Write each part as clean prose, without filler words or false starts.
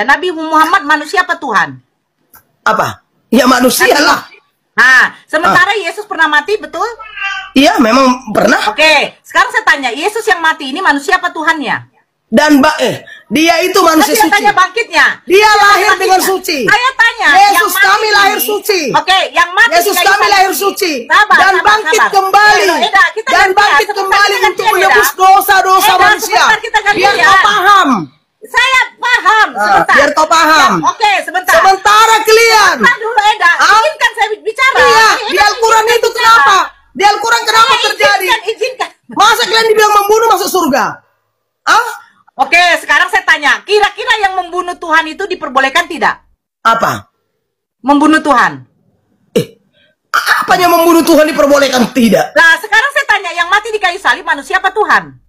Nabi Muhammad manusia apa Tuhan? Apa? Ya manusia lah. Nah, sementara Yesus pernah mati, betul? Iya, memang pernah. Oke, sekarang saya tanya, Yesus yang mati ini manusia apa Tuhannya? Dan dia itu manusia suci. Tanya bangkitnya. Dia lahir dengan suci. Saya tanya, Yesus kami lahir suci. Oke, yang mati Yesus kami lahir suci. Dan bangkit kembali. Dan bangkit kembali untuk menebus dosa-dosa manusia. Biar kau paham. Saya paham, sebentar. Biar kau paham. Oke, sebentar. Sementara kalian. Sebentar dulu, Eda. Izinkan saya bicara. Iya, di Al-Quran itu kenapa? Di Al-Quran kenapa terjadi? Izinkan. Masa kalian dibilang membunuh masuk surga? Oke, sekarang saya tanya. Kira-kira yang membunuh Tuhan itu diperbolehkan tidak? Apa? Membunuh Tuhan. Apanya membunuh Tuhan diperbolehkan tidak? Nah, sekarang saya tanya. Yang mati di kayu salib manusia apa Tuhan?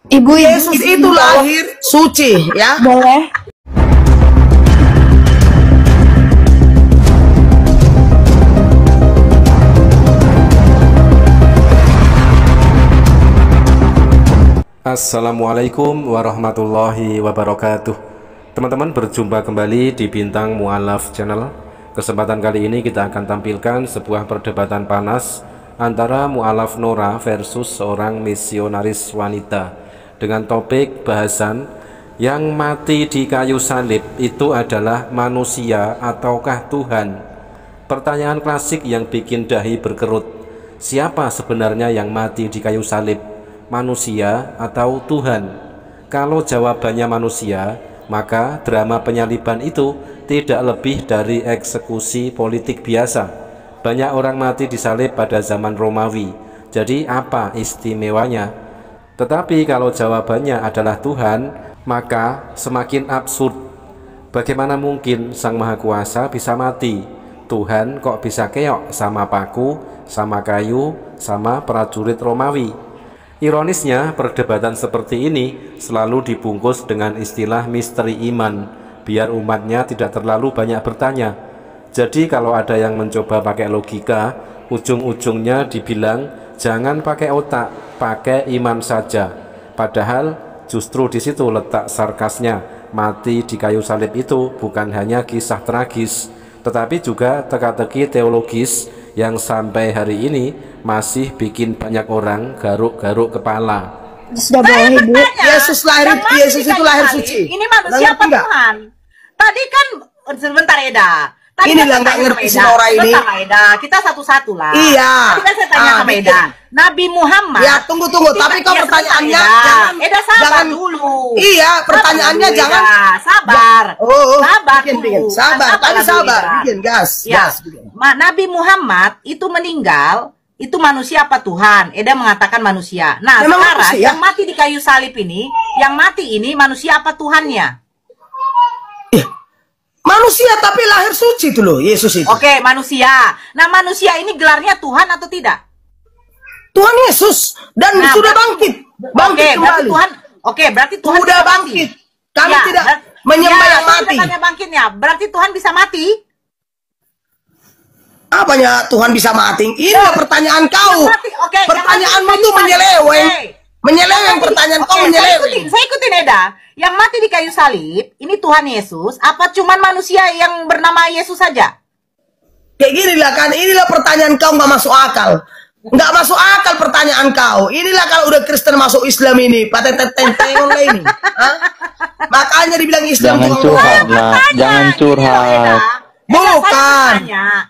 Ibu Yesus itu lahir suci, ya. Boleh. Assalamualaikum warahmatullahi wabarakatuh. Teman-teman, berjumpa kembali di Bintang Mu'alaf Channel. Kesempatan kali ini kita akan tampilkan sebuah perdebatan panas antara Mu'alaf Nora versus seorang misionaris wanita dengan topik bahasan yang mati di kayu salib itu adalah manusia ataukah Tuhan. Pertanyaan klasik yang bikin dahi berkerut. Siapa sebenarnya yang mati di kayu salib? Manusia atau Tuhan? Kalau jawabannya manusia, maka drama penyaliban itu tidak lebih dari eksekusi politik biasa. Banyak orang mati disalib pada zaman Romawi. Jadi apa istimewanya? Tetapi kalau jawabannya adalah Tuhan, maka semakin absurd. Bagaimana mungkin Sang Maha Kuasa bisa mati? Tuhan kok bisa keok sama paku, sama kayu, sama prajurit Romawi? Ironisnya, perdebatan seperti ini selalu dibungkus dengan istilah misteri iman, biar umatnya tidak terlalu banyak bertanya. Jadi kalau ada yang mencoba pakai logika, ujung-ujungnya dibilang jangan pakai otak, pakai iman saja. Padahal justru di situ letak sarkasnya. Mati di kayu salib itu bukan hanya kisah tragis, tetapi juga teka-teki teologis yang sampai hari ini masih bikin banyak orang garuk-garuk kepala. Sudah boleh, Bu. Yesus itu lahir suci. Ini manusia apa Tuhan? Tadi kan sebentar, Eda. Tadi ini kan lah nggak ngerti si Nora ini. Eda, kita satu-satu lah. Iya. Tadi kan saya tanya sama Eda. Nabi Muhammad. Ya tunggu. Tapi kau pertanyaannya jangan. Eda sabar dulu. Iya, pertanyaannya dulu, jangan. Sabar. Sabar dulu. Sabar. Tadi sabar. Bikin gas. Ya. Nabi Muhammad itu meninggal. Itu manusia apa Tuhan? Eda mengatakan manusia. Nah, memang sekarang manusia? Yang mati di kayu salib ini, yang mati ini manusia apa Tuhannya? Manusia tapi lahir suci itu loh, Yesus itu. Oke, manusia. Nah, manusia ini gelarnya Tuhan atau tidak? Tuhan Yesus dan sudah bangkit. Bangkit kembali. Berarti Tuhan sudah bangkit. Kami tidak menyembah yang mati. Bangkitnya. Berarti Tuhan bisa mati? Apanya Tuhan bisa mati? Ini pertanyaan kau. Pertanyaanmu itu menyeleweng. Menyeleweng pertanyaan kau menyeleweng. Saya ikutin Eda. Yang mati di kayu salib, ini Tuhan Yesus, apa cuman manusia yang bernama Yesus saja? Kayak gini lah kan, inilah pertanyaan kau nggak masuk akal. Nggak masuk akal pertanyaan kau. Inilah kalau udah Kristen masuk Islam ini, paten-tenteng ini. Makanya dibilang Islam. Jangan curhat lah, jangan curhat. Bukan.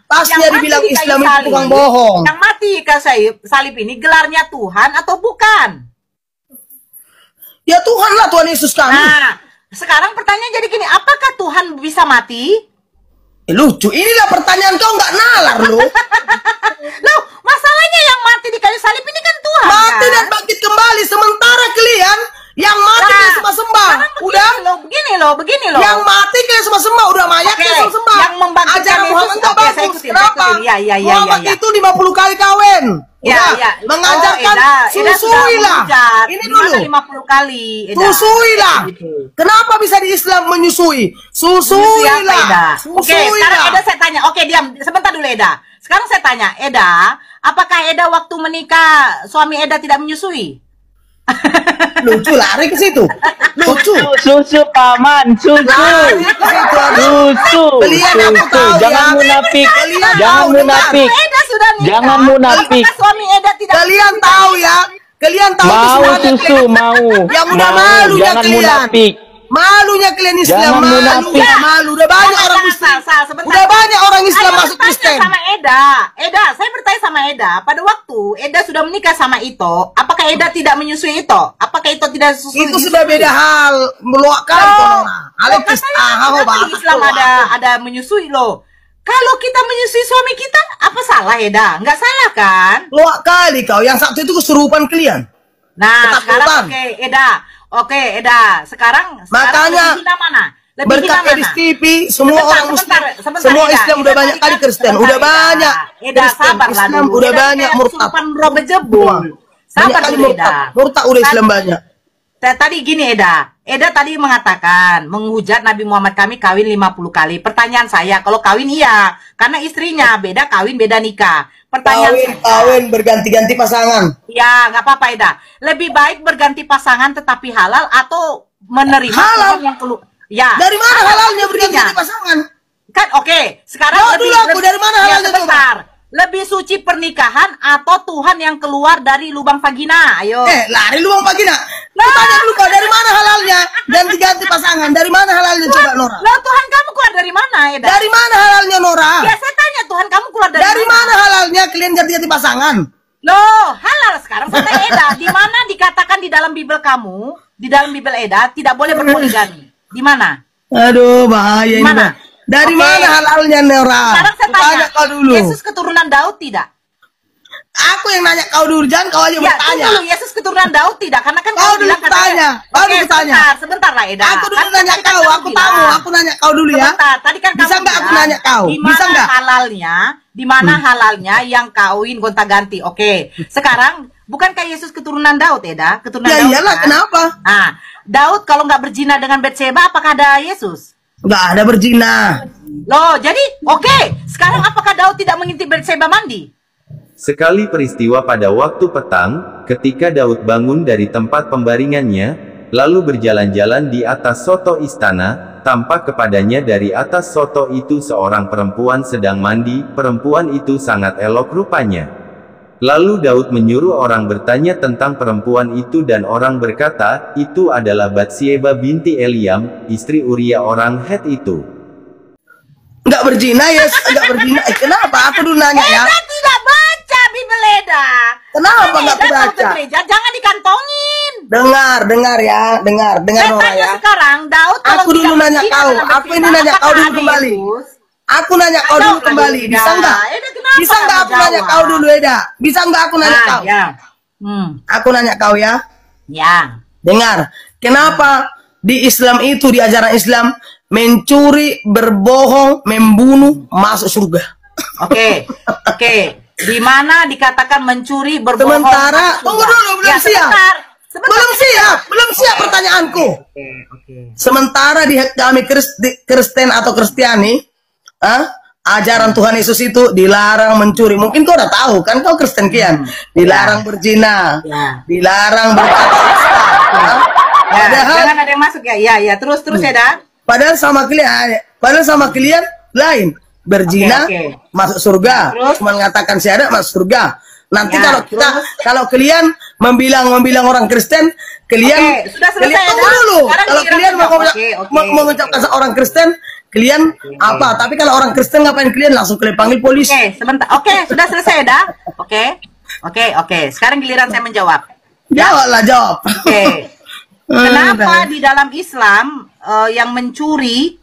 Pasnya dibilang Islam itu tukang bohong. Yang mati di kayu salib ini gelarnya Tuhan atau bukan? Ya Tuhan lah, Tuhan Yesus kami. Nah, sekarang pertanyaan jadi gini, apakah Tuhan bisa mati? Lucu, inilah pertanyaan kau nggak nalar lu. Loh, masalahnya yang mati di kayu salib ini kan Tuhan. Mati dan bangkit kembali, sementara kalian yang mati kalian sembah-sembah. Udah begini loh. Yang mati kalian sembah-sembah, udah mayat kalian sembah. Yang membangkitkan ajaran Muhammad enggak bagus. Kenapa? Muhammad itu 50 kali kawin. Mengajarkan susuilah. Ini dulu 50 kali. Susuilah. Kenapa bisa di Islam menyusui? Susuilah. Oke, sekarang Eda saya tanya. Oke, diam sebentar dulu Eda. Sekarang saya tanya, Eda, apakah Eda waktu menikah suami Eda tidak menyusui? Lucu, lari ke situ. Lucu. Susu paman, susu. Lari ke situ. Susu. Kalian aku tahu Jangan ya. munafik. Kalian Jangan tahu, munafik. Eda sudah nikah. Jangan munafik. Apakah suami Eda tidak Kalian tahu ya. Kalian tahu Mau sebenarnya susu, kalian- mau. Yang udah Mau, malunya jangan kalian. munafik. Malunya kalian Islam, Jangan malu, munafik. udah malu, udah banyak orang Muslim, sebentar. udah banyak orang Islam Ayo masuk bertanya Kristen. sama Eda. Eda, saya bertanya sama Eda. Pada waktu Eda sudah menikah sama Ito, apakah Eda tidak menyusui Ito? Apakah Ito tidak susui? Itu sudah beda hal, meluakkan itu Nora. Alexis, di Islam ada menyusui loh. Kalau kita menyusui suami kita, apa salah Eda? Nggak salah kan? Luak kali kau, yang satu itu kesurupan kalian. Nah, Ketakutan. sekarang oke Eda. Sekarang Makanya, lebih hina mana? Lebih berkat hina Edis mana? TV, semua orang Muslim, Sebentar, semua Eda. Islam udah Eda banyak tadi kali kan- Kristen, sebentar, udah Eda. banyak Eda, Kristen, sabarlah Islam dulu. udah Eda banyak kayak murtad. kesurupan robe jebol. Banyak Sabar kali dulu Eda. murtad udah Islam banyak. Tadi gini Eda tadi mengatakan menghujat Nabi Muhammad kami kawin 50 kali. Pertanyaan saya, kalau kawin iya, karena istrinya beda kawin beda nikah. Pertanyaan saya, Kawin berganti-ganti pasangan. ya nggak apa-apa Eda. Lebih baik berganti pasangan tetapi halal atau menerima Halal. Tuhan yang keluar. Ya. Dari mana halal halalnya istrinya. berganti-ganti pasangan? Kan oke, sekarang Jawab dulu aku, dari mana halalnya coba? sebentar. Lebih suci pernikahan atau Tuhan yang keluar dari lubang vagina? Ayo. Lari luang vagina. Tanya dulu kau, dari mana halalnya? Ganti-ganti pasangan, dari mana halalnya coba Nora? Lah Tuhan kamu keluar dari mana, Eda? Dari mana halalnya Nora? Ya saya tanya Tuhan kamu keluar Dari mana halalnya kalian ganti-ganti pasangan? Loh, halal sekarang saya tanya Eda. Di mana dikatakan di dalam Bible kamu, di dalam Bible Eda tidak boleh berpoligami? Di mana? Aduh, bahaya ini. Mana? Bang. Dari Oke. mana halalnya Nora? Sekarang saya tanya, Kau dulu. Yesus keturunan Daud tidak? Aku yang nanya kau dulu, jangan kau aja Ya, bertanya. dulu Yesus keturunan Daud tidak? Karena kan Kau kamu dulu bilang katanya. tanya, kau Oke, dulu tanya. sebentar lah Eda. Aku dulu Kan nanya tadi kan kau, kamu aku bilang- tahu, aku nanya kau dulu ya. Sebentar, tadi kan Bisa kamu nggak aku bilang, nanya kau? Di Bisa mana nggak? halalnya? Di mana halalnya yang kawin gonta-ganti? Oke. Sekarang bukankah Yesus keturunan Daud, Eda? Keturunan Ya Daud. iyalah, kan? kenapa? Ah, Daud kalau nggak berzina dengan Batseba, apakah ada Yesus? Nggak ada berzina. Loh, jadi oke. Sekarang apakah Daud tidak mengintip Batseba mandi? Sekali peristiwa pada waktu petang, ketika Daud bangun dari tempat pembaringannya, lalu berjalan-jalan di atas soto istana, tampak kepadanya dari atas soto itu seorang perempuan sedang mandi. Perempuan itu sangat elok rupanya. Lalu Daud menyuruh orang bertanya tentang perempuan itu dan orang berkata, itu adalah Batseba binti Eliam, istri Uria orang Het itu. Nggak berzina ya, nggak berzina. Kenapa? Aku dulu nanya ya. Eda tidak baca Bible Eda. Kenapa Makanya nggak Eda aku kalau ke baca? gereja jangan dikantongin. Dengar ya, dengar Saya Nora tanya ya. sekarang, Daud kalau Aku dulu tidak nanya berzina kau, dengan aku ini Batseba, nanya kau apakah dulu ada kembali. Yesus? Aku nanya kau dulu kembali, bisa nggak? Kenapa Bisa nggak aku kamu nanya jawab? kau dulu Eda? Bisa nggak aku nanya kau? Ya. Aku nanya kau ya. Ya. Dengar, kenapa di Islam itu, di ajaran Islam, mencuri, berbohong, membunuh, masuk surga? Oke. Di mana dikatakan mencuri, berbohong? Sementara, masuk tunggu surga? dulu, belum Ya, siap. sebentar. Belum siap pertanyaanku. Oke. Sementara di kami Kristen atau Kristiani, ajaran Tuhan Yesus itu dilarang mencuri. Mungkin kau udah tahu kan, kau Kristen kian. Dilarang berzina, Ya. dilarang berkata dusta. Ya, Padahal, jangan ada yang masuk ya. Ya. Terus Eda. padahal sama kalian lain. Berzina Oke. masuk surga. Terus? Cuma mengatakan syahadat masuk surga. Nanti Ya, kalau kalian membilang orang Kristen, kalian Oke, sudah selesai, kalian tunggu Eda. dulu. Sekarang Kalau giliran kalian menjawab. Oke. mengucapkan seorang Kristen, kalian apa? Tapi kalau orang Kristen ngapain kalian langsung kalian panggil polisi? Oke, sebentar. Oke, sudah selesai Eda. Oke. Sekarang giliran saya menjawab. Jawablah, jawab. Oke. Kenapa di dalam Islam yang mencuri,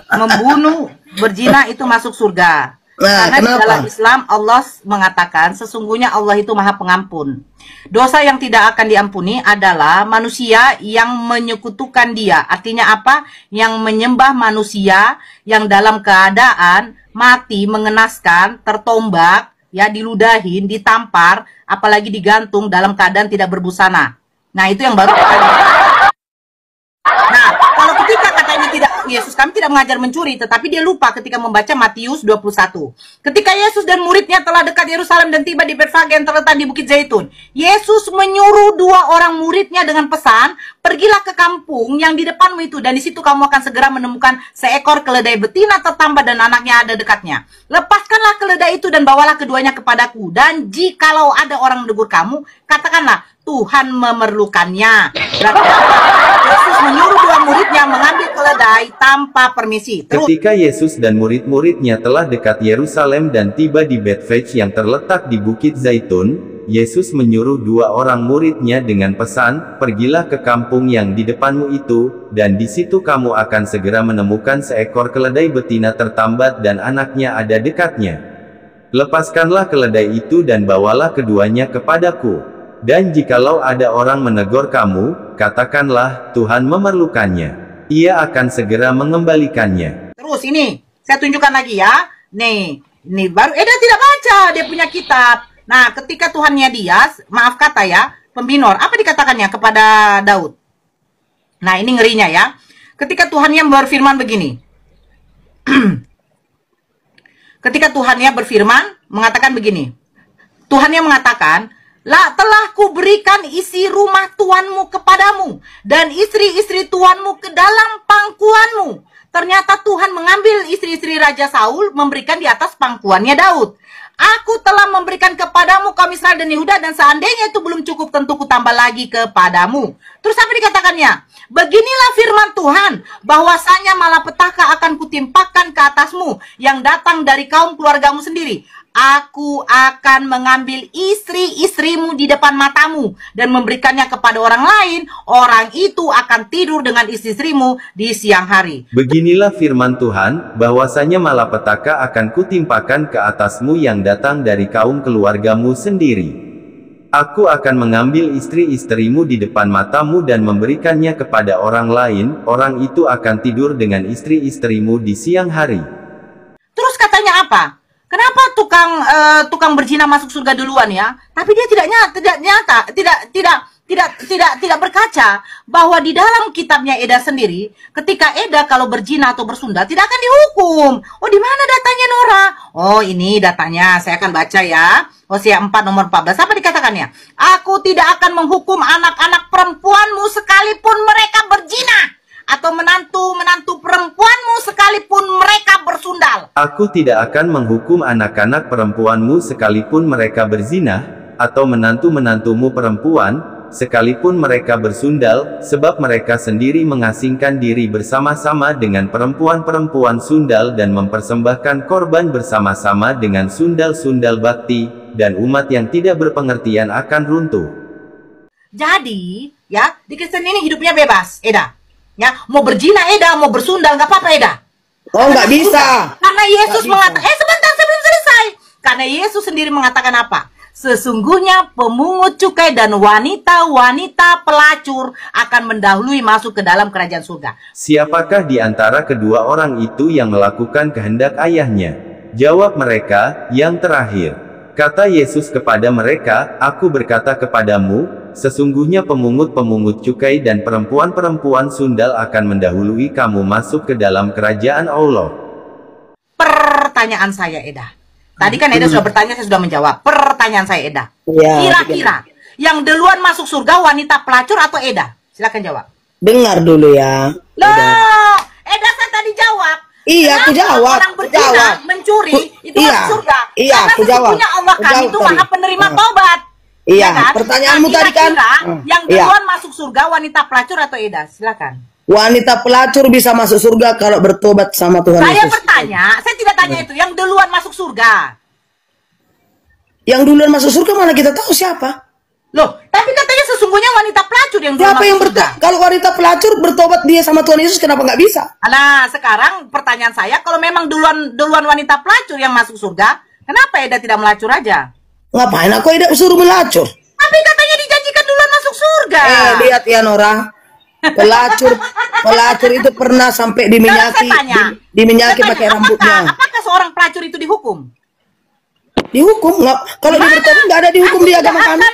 membunuh, berzina itu masuk surga? Nah, Karena di kenapa? dalam Islam Allah mengatakan sesungguhnya Allah itu Maha Pengampun. Dosa yang tidak akan diampuni adalah manusia yang menyekutukan Dia. Artinya apa? Yang menyembah manusia yang dalam keadaan mati, mengenaskan, tertombak, ya diludahin, ditampar, apalagi digantung dalam keadaan tidak berbusana. Nah, itu yang baru. Nah, kalau ketika katanya tidak Yesus kami tidak mengajar mencuri, tetapi dia lupa ketika membaca Matius 21. Ketika Yesus dan muridnya telah dekat Yerusalem dan tiba di Betfage yang terletak di Bukit Zaitun, Yesus menyuruh 2 orang muridnya dengan pesan, pergilah ke kampung yang di depanmu itu, dan di situ kamu akan segera menemukan seekor keledai betina tertambat dan anaknya ada dekatnya. Lepaskanlah keledai itu dan bawalah keduanya kepadaku, dan jikalau ada orang menegur kamu, katakanlah, Tuhan memerlukannya. Berarti Yesus menyuruh 2 muridnya mengambil keledai tanpa permisi. Terus, Ketika Yesus dan murid-muridnya telah dekat Yerusalem dan tiba di Betfage yang terletak di Bukit Zaitun, Yesus menyuruh 2 orang muridnya dengan pesan, pergilah ke kampung yang di depanmu itu, dan di situ kamu akan segera menemukan seekor keledai betina tertambat dan anaknya ada dekatnya. Lepaskanlah keledai itu dan bawalah keduanya kepadaku. Dan jikalau ada orang menegur kamu, katakanlah, Tuhan memerlukannya. Ia akan segera mengembalikannya. terus ini, saya tunjukkan lagi ya. Nih baru Eda tidak baca dia punya kitab. Nah, ketika Tuhannya dia, maaf kata ya, pembinor, apa dikatakannya kepada Daud? Nah, ini ngerinya ya. Ketika Tuhannya berfirman begini. Ketika Tuhannya berfirman, mengatakan begini. Tuhannya mengatakan, telah kuberikan isi rumah tuanmu kepadamu, dan istri-istri tuanmu ke dalam pangkuanmu. Ternyata Tuhan mengambil istri-istri Raja Saul, memberikan di atas pangkuannya Daud. Aku telah memberikan kepadamu kaum Israel dan Yehuda, dan seandainya itu belum cukup, tentu kutambah lagi kepadamu. Terus apa dikatakannya? Beginilah firman Tuhan, bahwasanya malapetaka akan kutimpakan ke atasmu, yang datang dari kaum keluargamu sendiri. Aku akan mengambil istri-istrimu di depan matamu dan memberikannya kepada orang lain. Orang itu akan tidur dengan istri-istrimu di siang hari. Beginilah firman Tuhan, bahwasanya malapetaka akan kutimpakan ke atasmu yang datang dari kaum keluargamu sendiri. Aku akan mengambil istri-istrimu di depan matamu dan memberikannya kepada orang lain. Orang itu akan tidur dengan istri-istrimu di siang hari. Terus katanya apa? Kenapa tukang berzina masuk surga duluan ya? Tapi dia tidak berkaca bahwa di dalam kitabnya Eda sendiri, ketika Eda kalau berzina atau bersundal tidak akan dihukum. Oh, di mana datanya Nora? Oh, ini datanya. Saya akan baca ya. Hosea 4 nomor 14. Apa dikatakannya? Aku tidak akan menghukum anak-anak perempuanmu sekalipun mereka berzina, atau menantu-menantu perempuanmu sekalipun mereka bersundal. Aku tidak akan menghukum anak-anak perempuanmu sekalipun mereka berzina, atau menantu-menantumu perempuan, sekalipun mereka bersundal, sebab mereka sendiri mengasingkan diri bersama-sama dengan perempuan-perempuan sundal dan mempersembahkan korban bersama-sama dengan sundal-sundal bakti, dan umat yang tidak berpengertian akan runtuh. Jadi, ya, di Kristen ini hidupnya bebas, Eda. Ya, mau berzina Eda, mau bersundal nggak apa-apa Eda. Oh, nggak bisa. Karena Yesus mengatakan, sebentar sebelum selesai. Karena Yesus sendiri mengatakan apa? Sesungguhnya pemungut cukai dan wanita-wanita pelacur akan mendahului masuk ke dalam kerajaan surga. Siapakah di antara kedua orang itu yang melakukan kehendak ayahnya? Jawab mereka, yang terakhir. Kata Yesus kepada mereka, aku berkata kepadamu, sesungguhnya pemungut-pemungut cukai dan perempuan-perempuan sundal akan mendahului kamu masuk ke dalam kerajaan Allah. Pertanyaan saya, Eda. Tadi kan Eda sudah bertanya, saya sudah menjawab. Pertanyaan saya, Eda. Kira-kira yang duluan masuk surga wanita pelacur atau Eda? Silakan jawab. Dengar dulu ya. Loh, Eda saya tadi jawab. Iya, aku jawab. Orang berzina, mencuri, itu masuk surga. Iya, aku jawab. Karena Allah kan itu maha penerima tobat. Iya, kan? pertanyaanmu tadi kan. Yang duluan masuk surga wanita pelacur atau Eda? Silakan. Wanita pelacur bisa masuk surga kalau bertobat sama Tuhan Saya Yesus. bertanya, saya tidak tanya itu. Yang duluan masuk surga. Yang duluan masuk surga mana kita tahu siapa? Loh, tapi katanya sesungguhnya wanita pelacur yang duluan Siapa yang masuk surga. kalau wanita pelacur bertobat dia sama Tuhan Yesus, kenapa nggak bisa? Nah, sekarang pertanyaan saya, kalau memang duluan wanita pelacur yang masuk surga, kenapa Eda tidak melacur aja? Ngapain aku tidak suruh melacur? Tapi katanya dijanjikan duluan masuk surga. Lihat ya Nora, pelacur itu pernah sampai diminyaki, diminyaki pakai rambutnya. Apakah seorang pelacur itu dihukum? Dihukum nggak? Kalau dia bertobat nggak ada dihukum di agama kami.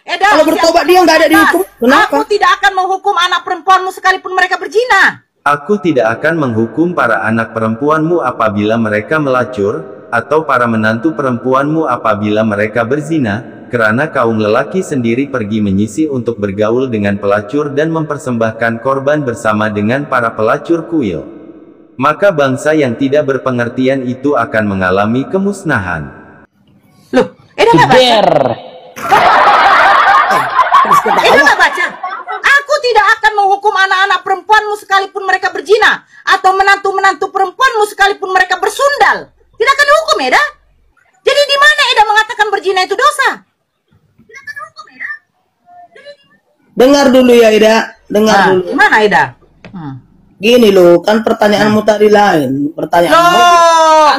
Eda, kalau bertobat dia nggak ada dihukum. Kenapa? Aku tidak akan menghukum anak perempuanmu sekalipun mereka berzina. Aku tidak akan menghukum para anak perempuanmu apabila mereka melacur, atau para menantu perempuanmu apabila mereka berzina, karena kaum lelaki sendiri pergi menyisi untuk bergaul dengan pelacur dan mempersembahkan korban bersama dengan para pelacur kuil. Maka bangsa yang tidak berpengertian itu akan mengalami kemusnahan. Loh, Eda nggak baca? Ber. Eda nggak baca? Aku tidak akan menghukum anak-anak perempuanmu sekalipun mereka berzina, atau menantu-menantu perempuanmu sekalipun mereka bersundal. Tidak akan dihukum, Eda. Jadi di mana Eda mengatakan berzina itu dosa? Tidak akan dihukum, Eda. Dengar dulu ya Eda, dengar dulu. Gimana Eda? Gini loh, kan pertanyaanmu tadi lain. Pertanyaanmu. Loh,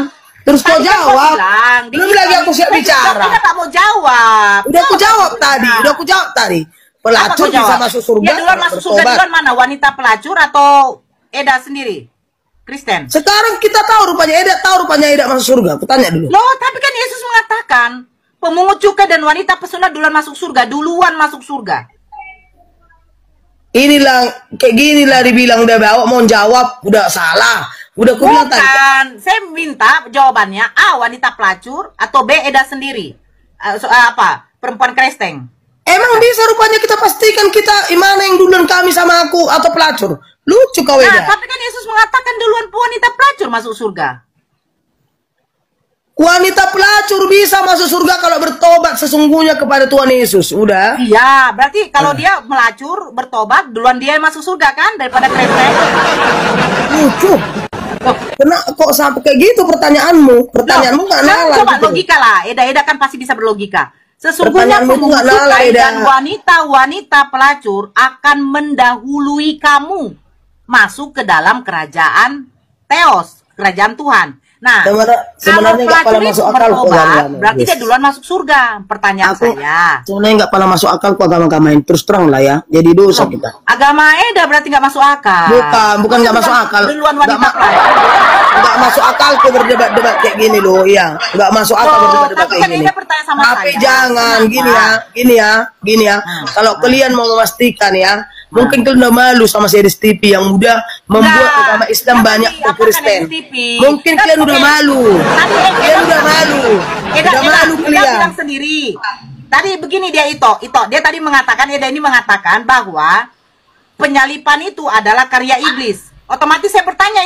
Terus kau tadi kan jawab. bilang, Belum lagi aku siap bicara. Kita nggak mau jawab. Udah aku jawab tadi. Udah aku jawab tadi. Pelacur bisa masuk surga. Ya duluan masuk surga duluan mana? Wanita pelacur atau Eda sendiri? Kristen. Sekarang kita tahu rupanya Eda masuk surga. Aku tanya dulu. Loh, tapi kan Yesus mengatakan pemungut cukai dan wanita pesona duluan masuk surga. Inilah kayak gini lah dibilang udah bawa mau jawab udah salah. Udah aku bilang tadi. Bukan, saya minta jawabannya A wanita pelacur atau B Eda sendiri. Apa? Perempuan Kristen. Emang bisa rupanya kita pastikan kita mana yang duluan kami sama aku atau pelacur. Lucu kau Eda. Nah, tapi kan Yesus mengatakan duluan wanita pelacur masuk surga. Wanita pelacur bisa masuk surga kalau bertobat sesungguhnya kepada Tuhan Yesus. Udah. Iya, berarti kalau dia melacur, bertobat, duluan dia masuk surga kan daripada Kristen. Lucu. Kena kok sampai kayak gitu pertanyaanmu? Pertanyaanmu nggak nalar. Coba gitu. logika lah, Eda kan pasti bisa berlogika. Sesungguhnya Pertanyaanmu itu pemungut nggak nalar, cukai Eda. dan wanita-wanita pelacur akan mendahului kamu masuk ke dalam kerajaan Theos, kerajaan Tuhan. Nah, Sebenarnya nggak pernah masuk akal kok agama. berarti dia duluan masuk surga. Pertanyaan saya. Sebenarnya nggak pernah masuk akal kok agama-agama ini. Terus terang lah ya. Jadi dosa kita. Agama Eda berarti nggak masuk akal. Bukan nggak masuk akal. Duluan wanita pelacur. Nggak masuk akal ke berdebat-debat kayak gini loh. Iya, nggak masuk akal berdebat-debat Tapi kayak kan gini. Eda bertanya sama Tapi saya. jangan Kenapa? gini ya. Kalau kalian mau memastikan ya, mungkin kalian udah malu sama series TV yang udah membuat Nah, agama Islam tapi banyak ke apa kan Kristen. STP? Mungkin Kan kalian udah oke. malu. Tadi Kalian udah malu. Udah malu Eda kalian. bilang sendiri. Tadi begini dia dia tadi mengatakan Eda ini mengatakan bahwa penyalipan itu adalah karya iblis. Otomatis saya bertanya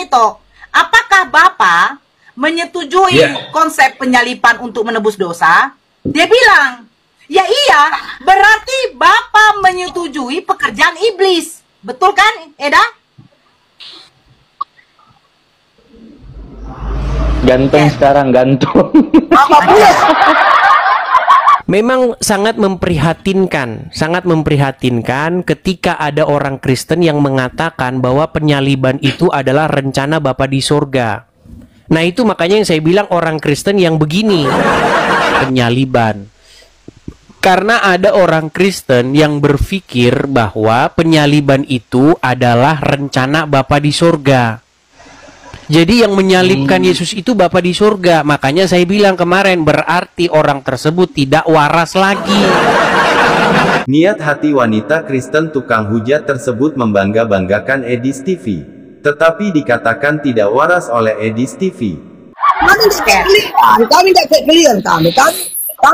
apakah Bapak menyetujui konsep penyalipan untuk menebus dosa? Dia bilang, ya iya, berarti Bapak menyetujui pekerjaan iblis. Betul kan, Eda? Gantung sekarang, gantung. Apa pula? Memang sangat memprihatinkan ketika ada orang Kristen yang mengatakan bahwa penyaliban itu adalah rencana Bapa di surga. Nah itu makanya yang saya bilang orang Kristen yang begini, penyaliban. Karena ada orang Kristen yang berpikir bahwa penyaliban itu adalah rencana Bapa di surga. Jadi yang menyalibkan Yesus itu Bapa di surga. Makanya saya bilang kemarin berarti orang tersebut tidak waras lagi. Niat hati wanita Kristen tukang hujat tersebut membangga-banggakan Edis TV. Tetapi dikatakan tidak waras oleh Edis TV. Kami nggak kayak kalian, kami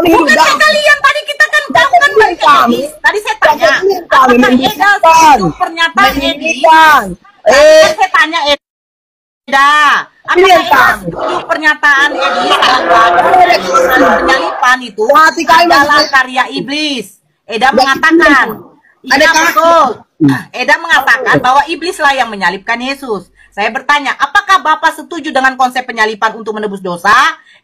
Bukan kayak kalian, tadi kita kan tahu kan balik Edis. Tadi saya tanya, apakah Eda setuju pernyataan Edis? Kan saya tanya Eda, apakah Eda setuju pernyataan Edis bahwa penyalipan itu adalah karya iblis? Eda mengatakan, iya betul. Eda mengatakan bahwa iblislah yang menyalibkan Yesus. Saya bertanya, apakah Bapak setuju dengan konsep penyalipan untuk menebus dosa?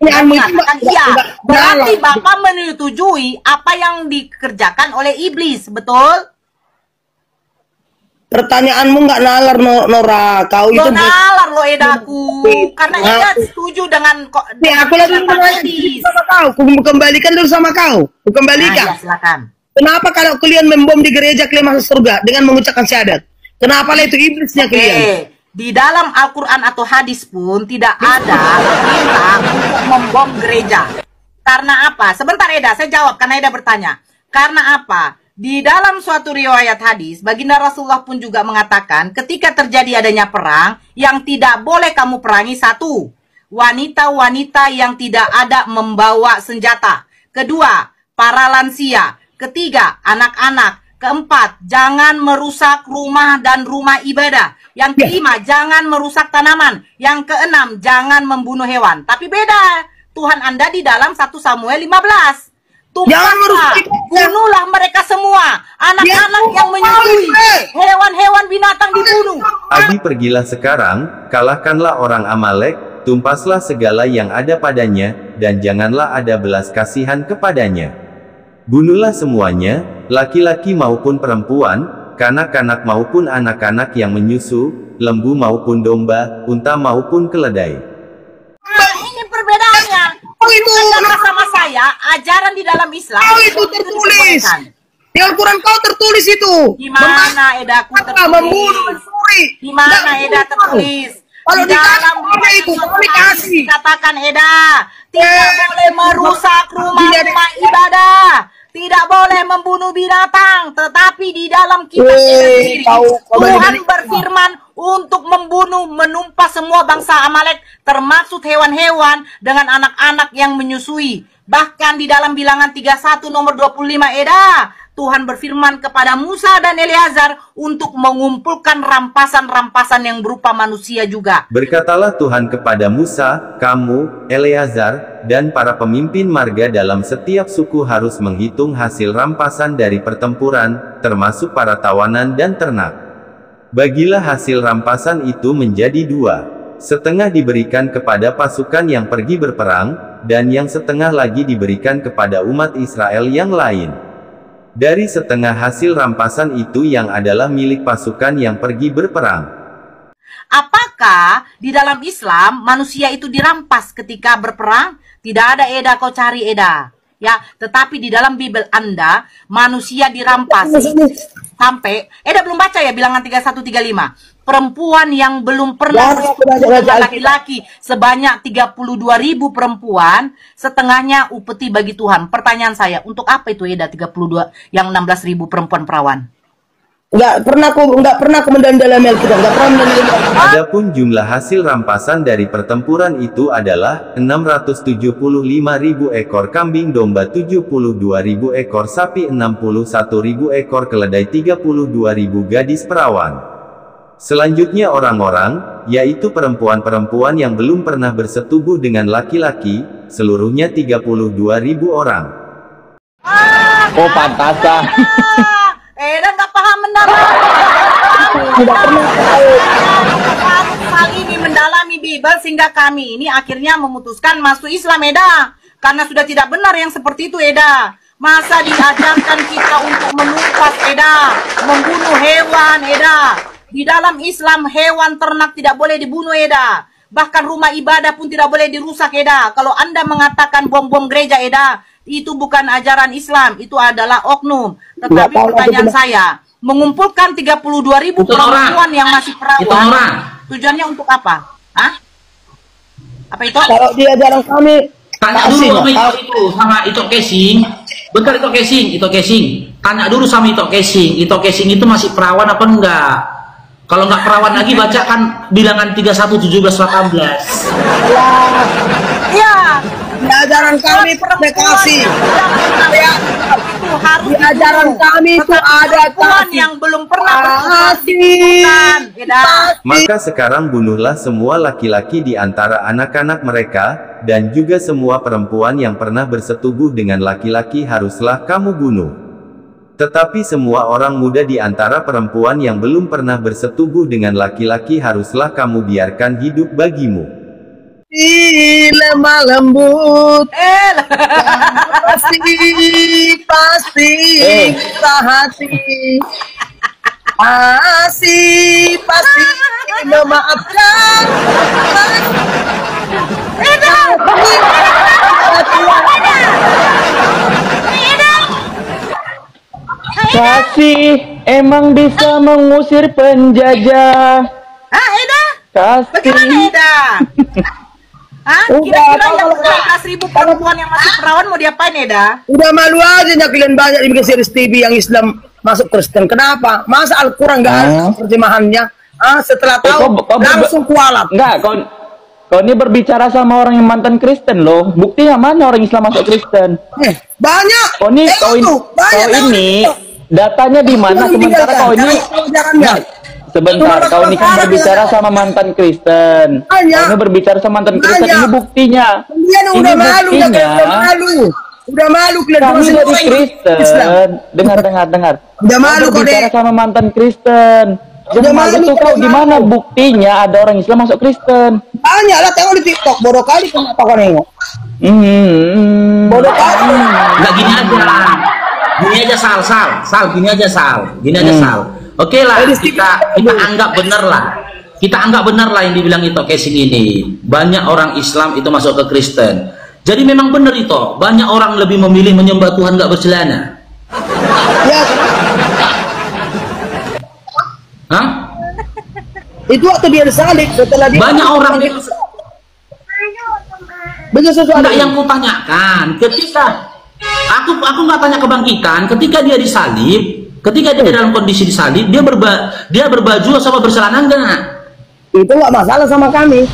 Eda mengatakan iya. Berarti Bapak menyetujui apa yang dikerjakan oleh iblis, betul? Pertanyaanmu nggak nalar Nora, kau itu nalar lo Edaku, karena Eda setuju dengan aku lagi iblis. sama kau, aku kembalikan dulu sama kau, aku kembalikan. Nah, ya, silakan. Kenapa kalau kalian membom di gereja kalian masuk surga dengan mengucapkan syahadat? Kenapa lah itu iblisnya kalian? Di dalam Al-Quran atau hadis pun tidak ada perintah untuk membom gereja. Karena apa? Sebentar Eda, saya jawab karena Eda bertanya. Karena apa? Di dalam suatu riwayat hadis, baginda Rasulullah pun juga mengatakan, ketika terjadi adanya perang, yang tidak boleh kamu perangi satu, wanita-wanita yang tidak ada membawa senjata. Kedua, para lansia. Ketiga, anak-anak. Keempat, jangan merusak rumah dan rumah ibadah. Yang kelima, jangan merusak tanaman. Yang keenam, jangan membunuh hewan. Tapi beda Tuhan Anda di dalam 1 Samuel 15. Tumpahlah, bunuhlah mereka semua. Anak-anak yang menyusui, hewan-hewan binatang dibunuh. Abi pergilah sekarang, kalahkanlah orang Amalek, tumpaslah segala yang ada padanya, dan janganlah ada belas kasihan kepadanya. Bunuhlah semuanya, laki-laki maupun perempuan, kanak-kanak maupun anak-anak yang menyusu, lembu maupun domba, unta maupun keledai. Nah, ini perbedaannya. Itu Sama saya, ajaran di dalam Islam itu tertulis. Di Al-Quran kau tertulis itu. Di mana edaku tertulis? Membunuh, mencuri. Di mana Eda tertulis? Kalau Di dalam itu komunikasi. katakan Eda, tidak boleh merusak rumah-rumah ibadah. Tidak boleh membunuh binatang, tetapi di dalam kitab sendiri Tuhan berfirman untuk membunuh, menumpas semua bangsa Amalek, termasuk hewan-hewan dengan anak-anak yang menyusui. Bahkan di dalam Bilangan 31 nomor 25 Eda, Tuhan berfirman kepada Musa dan Eleazar untuk mengumpulkan rampasan-rampasan yang berupa manusia juga. Berkatalah Tuhan kepada Musa, kamu, Eleazar, dan para pemimpin marga dalam setiap suku harus menghitung hasil rampasan dari pertempuran, termasuk para tawanan dan ternak. Bagilah hasil rampasan itu menjadi 2. Setengah diberikan kepada pasukan yang pergi berperang, dan yang setengah lagi diberikan kepada umat Israel yang lain. Dari setengah hasil rampasan itu yang adalah milik pasukan yang pergi berperang. Apakah di dalam Islam manusia itu dirampas ketika berperang? Tidak ada Eda, kau cari Eda. Ya, tetapi di dalam Bible Anda manusia dirampas sampai Eda belum baca ya Bilangan 31-35. Perempuan yang belum pernah dengan laki-laki sebanyak 32.000 perempuan, setengahnya upeti bagi Tuhan. Pertanyaan saya, untuk apa itu Eda 32 yang 16.000 perempuan perawan? Enggak pernah aku mendalam Alkitab, enggak pernah mendalam. Adapun jumlah hasil rampasan dari pertempuran itu adalah 675.000 ekor kambing domba, 72.000 ekor sapi, 61.000 ekor keledai, 32.000 gadis perawan. Selanjutnya orang-orang, yaitu perempuan-perempuan yang belum pernah bersetubuh dengan laki-laki, seluruhnya 32.000 orang. Oh, pantasan. Eda nggak paham mendalam. Kali ini mendalami Bible sehingga kami ini akhirnya memutuskan masuk Islam Eda. Karena sudah tidak benar yang seperti itu Eda. Masa diajarkan kita untuk menumpas Eda, membunuh hewan Eda. Di dalam Islam hewan ternak tidak boleh dibunuh Eda. Bahkan rumah ibadah pun tidak boleh dirusak Eda. Kalau Anda mengatakan bom-bom gereja Eda, itu bukan ajaran Islam, itu adalah oknum. Tetapi pertanyaan saya, mengumpulkan 32.000 perempuan yang masih perawan, tujuannya untuk apa? Hah? Apa itu? Kalau dia jarang kami tanya dulu itu sama itu casing. Bentar, itu casing. Tanya dulu sama itu casing itu masih perawan apa enggak? Kalau nggak perawan lagi bacakan Bilangan 31, 17, 18. Iya. Di ajaran kami kasih. Di ajaran kami itu ada kasih yang belum pernah kasih. Maka sekarang bunuhlah semua laki-laki di antara anak-anak mereka, dan juga semua perempuan yang pernah bersetubuh dengan laki-laki haruslah kamu bunuh. Tetapi semua orang muda di antara perempuan yang belum pernah bersetubuh dengan laki-laki haruslah kamu biarkan hidup bagimu. Lemah lembut, pasti pasti memaafkan. Kasih emang bisa mengusir penjajah. Eda? Kasih. Bagaimana Eda? Hah? Kira-kira yang 19.000 perempuan yang masih perawan mau diapain ya dah? Udah malu aja nyakilin banyak dibikin series TV yang Islam masuk Kristen. Kenapa? Masa Al-Quran nggak ada terjemahannya? Setelah tahu langsung kualat. Enggak, kau ini berbicara sama orang yang mantan Kristen loh. Buktinya mana orang Islam masuk Kristen? Banyak. Kau ini datanya di mana? Sementara kau ini sebentar, kau ini kan berbicara sama mantan Kristen. Kau ini berbicara sama mantan Kristen. Ini buktinya. Kalian udah malu, udah malu kalian kami dari Kristen. Dengar. Udah malu kau berbicara sama mantan Kristen. Jangan malu tuh kau. Di mana buktinya ada orang Islam masuk Kristen? Banyak lah, tengok di TikTok. Bodoh kali kenapa kau nengok? Bodoh kali. Nggak gini aja. Gini aja Sal. Gini aja Sal. Oke lah, kita anggap bener lah. Kita anggap benar lah yang dibilang itu casing ini. Banyak orang Islam itu masuk ke Kristen. Jadi memang benar itu. Banyak orang lebih memilih menyembah Tuhan nggak bercelana. Ya. Hah? Itu waktu dia disalib setelah dia. Banyak orang itu. Enggak yang ku tanyakan. Ketika aku nggak tanya kebangkitan. Ketika dia disalib. Ketika dia dalam kondisi disalib, dia berbaju sama bercelana enggak? Itu nggak masalah sama kami.